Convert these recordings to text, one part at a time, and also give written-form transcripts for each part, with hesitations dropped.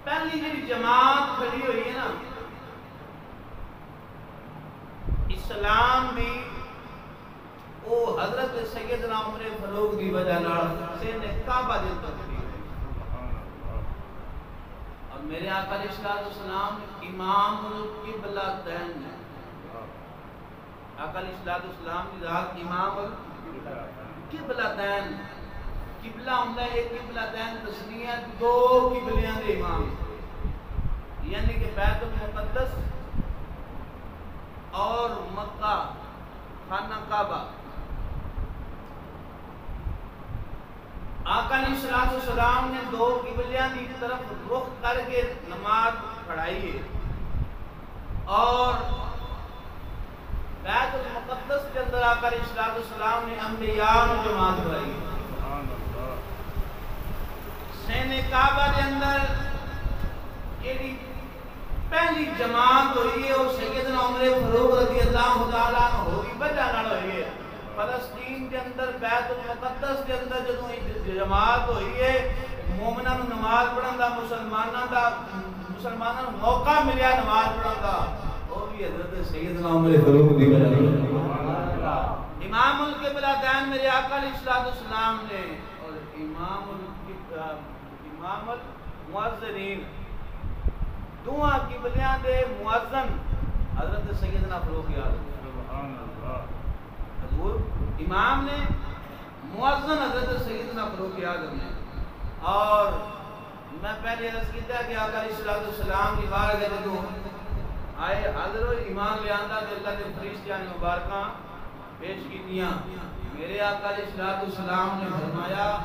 پہلی جی جماعت کھڑی ہوئی ہے نا اسلام بھی وہ حضرت سیدنا عمر فاروق دی وجہ نال سین کعبہ دے اندر کھڑی ہوئی اور میرے آقا علیہ السلام امام القبلتین ہیں آقا علیہ السلام کی ذات امام القبلتین قبلہ ہوتا ہے ایک قبلتین تسنیہ دو قبلیاں دے امام یعنی کہ بیت المقدس اور مکہ خانہ کعبہ آقا علیہ السلام نے دو قبلیاں کی طرف رخ کر کے نماز پڑھائی ہے اور بیت المقدس کے اندر آقا علیہ السلام نے انبیاء نے جماعت پڑھائی ہے سین کعبہ کے اندر یہ پہلی جماعت ہوئی ہے اور سیدنا عمر فاروق رضی اللہ تعالیٰ عنہ کی وجہ نال ہوئی ہے فلسطین کے اندر بیت المقدس کے اندر جدوں جماعت ہوئی ہے مومناں نوں نماز پڑھن دا مسلماناں نوں موقع ملیا نماز پڑھن دا وہ بھی حضرت سیدنا عمر فاروق دی وجہ نال امام القبلتین میرے آقا علیہ السلام نے اور امام المؤذنین دعا قبلیاں دے مؤذن حضرت سیدنا فاروق اعظم سبحان اللہ حضور امام نے مؤذن حضرت سیدنا فاروق اعظم نے اور میں پہلے عرض کیتا کہ آقا علیہ السلام کی بارگاہ جدوں آئے حاضر و ایمان لے آندا تے اللہ دے فرشتیاں نے مبارکاں پیش کیتیاں میرے آقا علیہ السلام نے فرمایا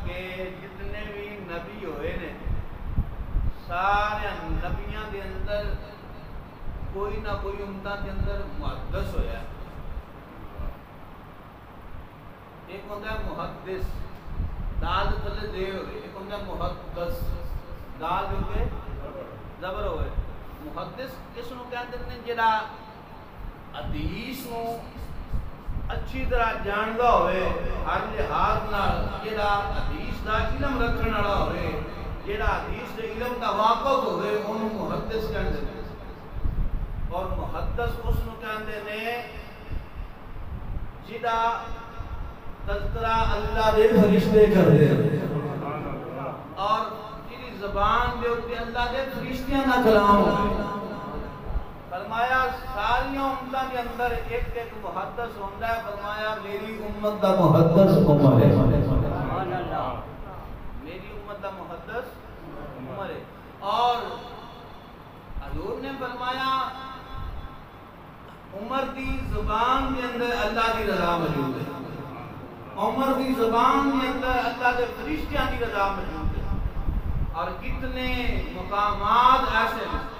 کہ جتنے بھی نبی ہوئے نے سارے نبیاں دے اندر کوئی نہ کوئی امتاں دے اندر محدث ہویا ہے ایک ہوتا ہے محدث دال تلے دے ہوئے ایک ہوتا ہے محدث دال ہوئے زبر ہوئے محدث کس نو کہتے ہیں جڑا حدیث نو اچھی طرح جاندا ہوئے ہر لحاظ نال جڑا حدیث دا علم رکھن والا ہوئے جڑا حدیث دے علم دا واقف ہوئے اونوں محدث کہندے نے اور محدث اس نو کہندے نے جڑا تذکرہ اللہ دے فرشتے کردے اور جڑی زبان دے اوتے اللہ دے فرشتیاں دا کلام ہوئے فرمایا ساری امتاں کے اندر ایک ایک محدث ہوندا ہے فرمایا میری امت دا محدث عمر ہے سبحان اللہ میری امت دا محدث عمر ہے اور حضور نے فرمایا عمر دی زبان کے اندر اللہ کی رضا موجود ہے عمر دی زبان کے اندر اللہ کے فرشتیاں کی رضا موجود ہے اور کتنے مقامات ایسے ہیں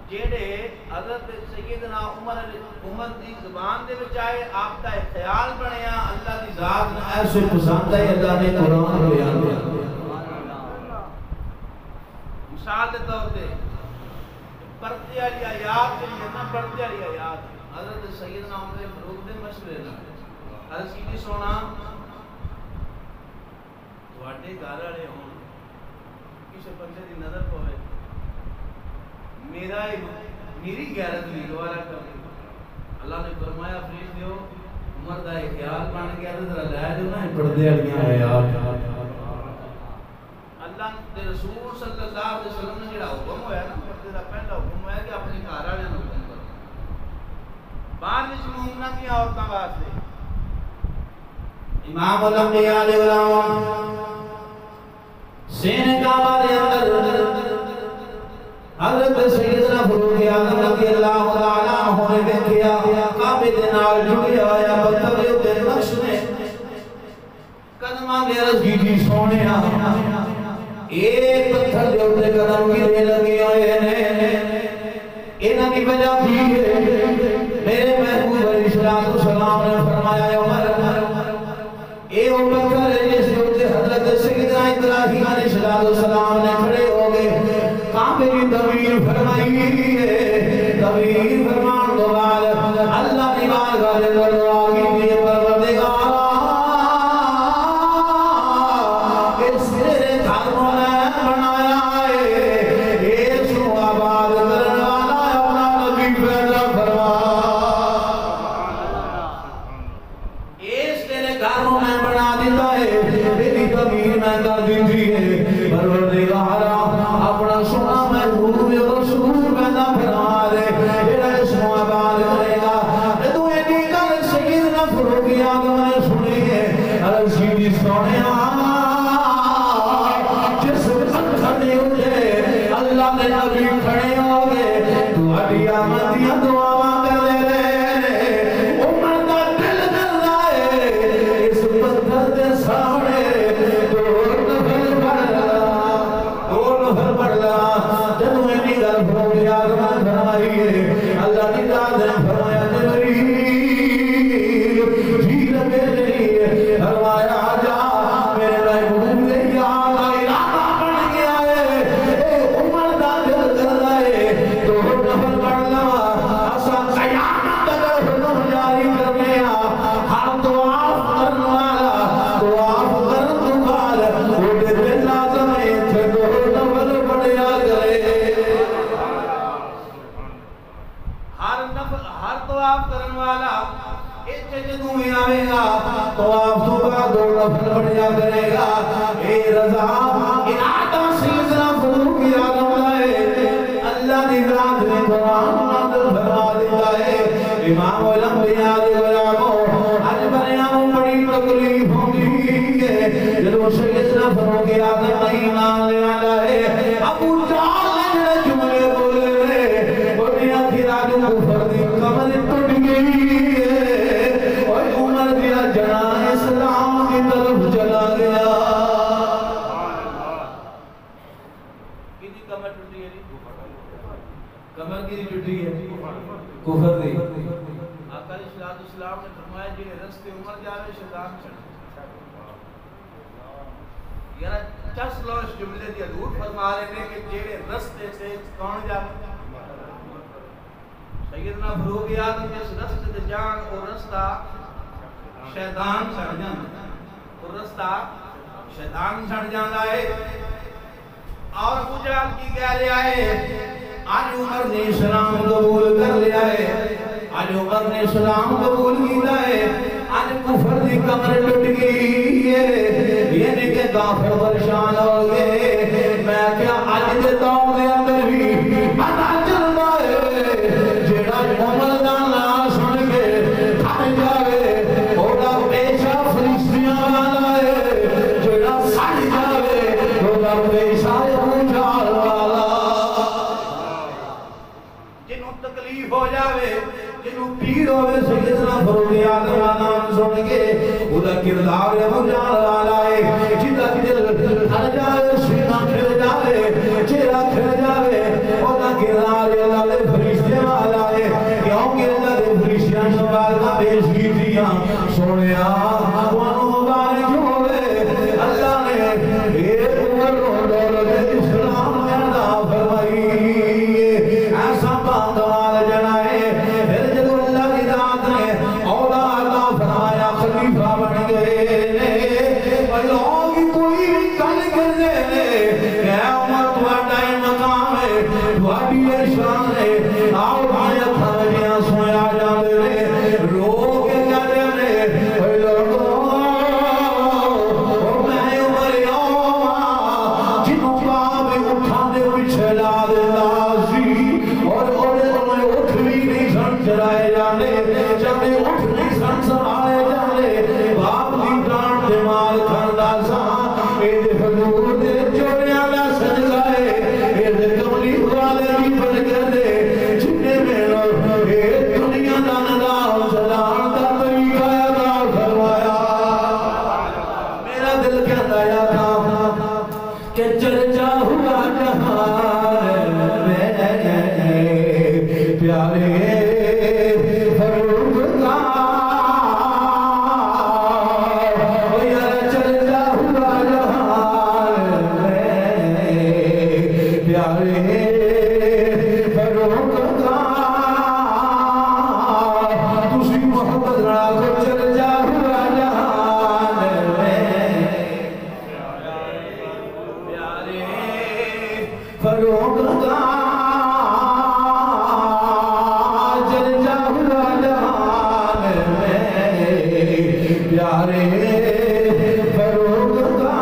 جیڑے حضرت سیدنا عمر دی زبان دے وچ آئے آپ دا خیال بنیا اللہ دی ذات نے ایسے پسند ہے اللہ نے قرآن بیان کیا مثال دے طور تے پردے والی آیات جڑی نا پردے والی آیات حضرت سیدنا عمر فاروق دے مشورے نال عرض کیتی سونا تواڈے گھر والے ہون کسے بندے دی نظر پوے میری غیرت نہیں دوبارہ کر اللہ نے فرمایا فرشت دیو عمر دا خیال بن گیا تے ذرا لے جو نا پردے والیاں آیات اللہ دے رسول صلی اللہ علیہ وسلم نے جڑا حکم ہویا نا پردے دا پہلا حکم ہویا کہ اپنے گھر والے نوں حکم کرو بعد وچ مومناں دی عورتاں واسطے امام الانبیاء علیہ السلام سین کعبہ دے اندر حضرت سیدنا فاروق اعظم رضی اللہ تعالیٰ عنہ نے دیکھیا کعبے دے نال جڑیا ہویا پتھر دے نقش نے قدماں دے عرض کیتی سونیا ایک پتھر دے اوتے قدم کیتے لگے ہوئے نے انہاں دی وجہ کی ہے میرے محبوب علیہ السلام نے فرمایا عمر اے وہ پتھر ہے جس دے اوتے حضرت سیدنا ابراہیم علیہ السلام نے کھڑے ہو گئے کعبے کی تعمیر فرمائی ہے تعمیر فرمان دو بعد اللہ کی بارگاہ میں دعا کی پروردگار میں کر دیتی ہے پروردگارا اپنا سونا محبوب رسول پیدا فرما دے جڑا اس کو آباد کرے گا تو ایڈی گل سیدنا فاروق اعظم نے سنی ہے عرض کی سونے جس پتھر دے اٹھے اللہ نے نبی کھڑے ہو گئے تو اڈی آمدیاں دعا کر لے عمر دا دل کرنا ہے اس پتھر دے سامنے جدوں ایڈی گل فاروق اعظم فرمائی ہے اللہ کی ذات نے فرمایا جبریل جی لگے نہیں فرمایا جا میرے محبوب نے یاد ارادہ بن گیا ہے عمر دا دل کرنا ہے تو نفل پڑھ لوا اسا قیامت تک حکم جاری کرنے ہر طواف کرنے والا طواف کرنے تو بعد وہ دل لازم ہے تھے تو نفل پڑھیا کرے ہر طواف کرنے والا ایتھے جدوں بھی آوے گا طواف تو بعد دو نفل پڑھیا کرے گا اے رضا ارادہ سیدنا فاروق اعظم ہے اللہ دی ذات نے قرآن نازل فرما دیا ہے امام الانبیاء دے غلاموں اج بنیاں بڑی تکلیف ہوندی ہے جدوں سیدنا فاروق اعظم ایمان لے آیا ہے ابو جہل نے جملے بولے بولیا پھر آج کفر دی کمر ٹوٹ گئی ہے اور عمر دیا جنا اسلام کی طرف چلا گیا کدی کمر ٹوٹی ہے کمر کی ٹوٹی ہے کفر دی آقا علیہ السلام نے فرمایا جی رستے عمر جاوے شیطان چڑھ یار چس لو اس جملے دی حضور فرما رہے ہیں کہ جیڑے رستے سے کون جاوے سیدنا فاروق اعظم جس رستے تے جان او رستہ شیطان چڑھ جاندا او رستہ شیطان چڑھ جاندا ہے اور ابو جہل کی کہہ رہا ہے آج عمر نے اسلام قبول کر لیا ہے آج عمر نے اسلام قبول کیا ہے آج کفر دی کمر ٹوٹ گئی ہے یہ نہیں کہ کافر پریشان ہو گئے میں کیا آج دے دور دے اندر بھی پتہ چلتا ہے جڑا عمر دا نام سن کے تھک جاوے اودا پیشہ فلسطینیاں والا ہے جڑا سڑ جاوے اودا پیشہ ابو جہل والا جنوں تکلیف ہو جاوے جنوں پیر ہوئے سیدنا فاروق اعظم کا نام سن کے اودا کردار ابو جہل والا ہے جدا دل ہر جائے سینہ کھل جاوے چہرہ کھل جاوے اودا کردار اللہ دے فرشتے والا ہے کیونکہ اللہ دے فرشتیاں نوازاں پیش کیتیاں سونیا توانوں مبارک ہوئے اللہ نے ایک عمر کو دولت اسلام میں عطا فرمائی ایسا باندوال جنائے پھر جب اللہ کی ذات نے اولاد عطا فرمایا خلیفہ بن گئے اور لوگ کوئی بھی کل کر دے کہ عمر تواڈا ہی مقام ہے تواڈی شان ہے آؤ بھائی تھوڑیاں سویا جاندے نے رو کے کہتے نے اے لوگوں میں عمر جنوں باپ اٹھاندے پیچھے لا دیتا سی اور انہیں اٹھ بھی نہیں سن چلائے جانے جب اٹھ نہیں سن سنبھالے جانے باپ کی ڈانٹ دے مال کھاندا سا اے دے حضور دے جوڑیاں دا صدقہ ہے اے دے کملی والے بھی بن گئے جنہیں میں اے دنیا دا نظام چلان دا طریقہ ادا فرمایا میرا دل کہتا یا تھا کہ چرچا ہوا جہان میں پیارے فاروق کا چرچا ہوا جہان میں پیارے فاروق کا تسی محبت رہا کو چرچا ہوا جہان میں پیارے فاروق کا چرچا ہوا جہان میں پیارے فاروق کا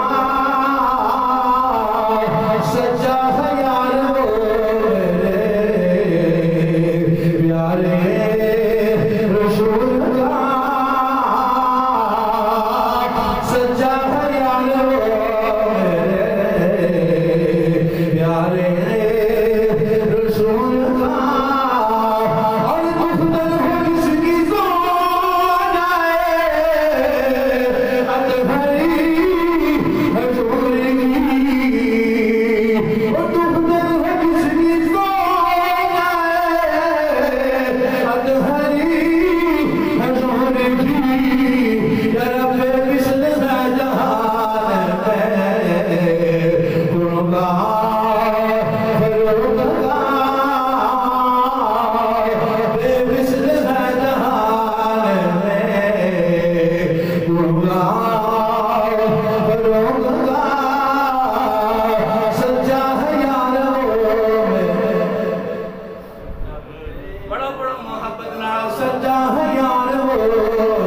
بڑا بڑا محبت نال سجا ہے یار